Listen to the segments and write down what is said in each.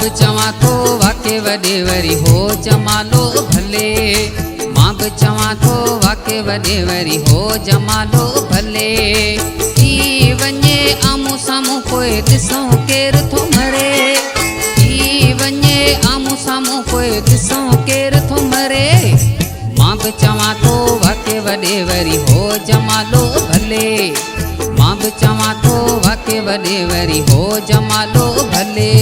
बि चवां थो वाके वॾे वरी हो जमालो भले। मां बि चवां थो वाके वॾे वरी हो जमालो भले। थी वञे आम्हूं साम्हूं पोइ ॾिसूं केरु थो मरे। थी वञे आम्हूं साम्हूं पोइ ॾिसूं केरु थो मरे। मां बि चवां थो वाके वॾे वरी हो जमालो भले। मां बि चवां थो वाके वॾे वरी हो जमालो भले।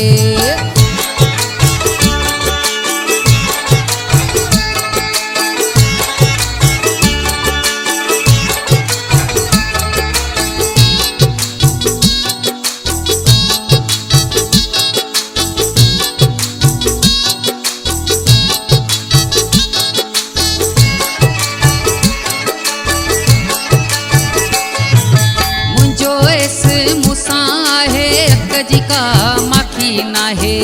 मूंसां आहे अक जी का माखी नाहे।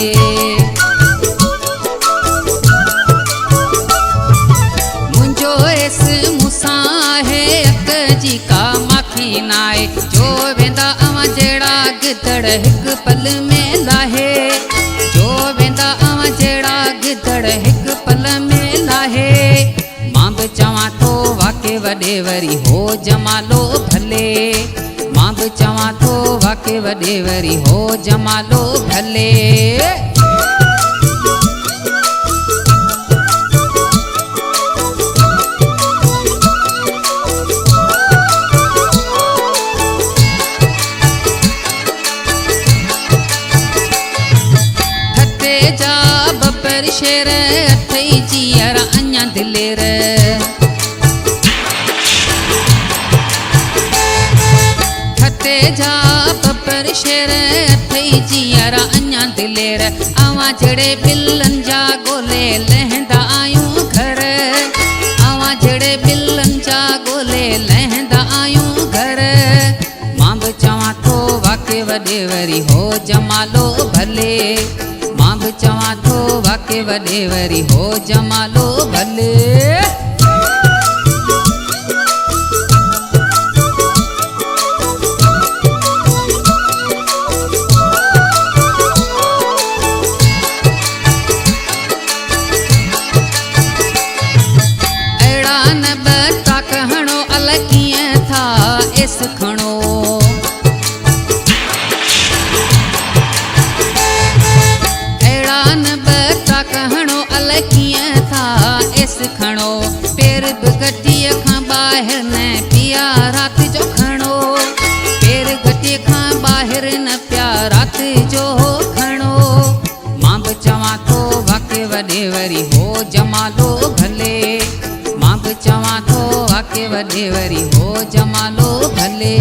मुंहिंजो एस मूंसां आहे अक जी का माखी नाहे। जो वेंदा अवां जहिड़ा गिदड़ हिकु पल में लाहे। जो वेंदा अवां जहिड़ा गिदड़ हिकु पल में लाहे। मां बि चवां थो वाके वॾे वरी हो जमालो भले। मां बि चवां थो वाके वॾे वरी हो जमालो भले। थते जा बबर शेर अथई जीअर अञा दिलेर। थते जा बबर शेर अथई जीअर अञा दिलेर। अवां जहिड़े बिलनि जा ॻोल्हे लहंदा आहियूं घर। अवां जहिड़े बिलनि जा ॻोल्हे लहंदा आहियूं घर। मां बि चवां थो वाके वॾे वरी हो जमालो भले। मां बि चवां थो वाके वॾे वरी हो जमालो भले। कीअं था एस खणो। अहिड़ा न बता कहणो अल कीअं था एस खणो। पेर बि गटीअ खां ॿाहिरि न पिया राति जो खणो। पेर गटीअ खां ॿाहिरि न पिया राति जो खणो। मां बि चवां थो वाके वॾे वरी हो जमालो भले। मां बि चवां थो वाके वॾे वरी हो जमालो भले।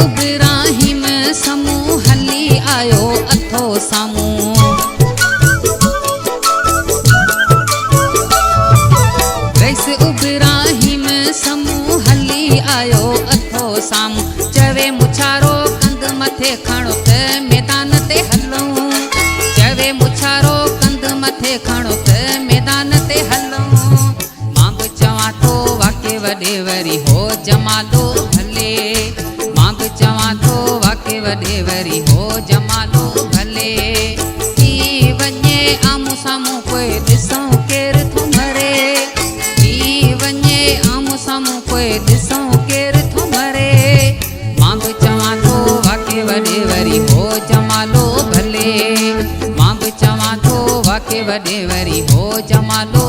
इब्राहिम समूह हली आयो अथो साम्हूं। रईस इब्राहिम समूह हली आयो अथो साम्हूं। चवे मुछारो कंध मथे खणो त मैदान ते हलूं। चवे मुछारो कंध मथे खणो त मैदान ते हलूं। मां बि चवां थो वाके वॾे वरी हो जमालो भले। मां बि चवां थो वाके वॾे वरी हो जमालो भले। थी वञे आम्हूं साम्हूं पोइ ॾिसूं केरु थो मरे। थी वञे आम्हूं साम्हूं पोइ ॾिसूं केरु थो मरे। मां बि चवां थो वाके वॾे वरी हो जमालो भले। मां बि चवां थो वाके वॾे वरी हो जमालो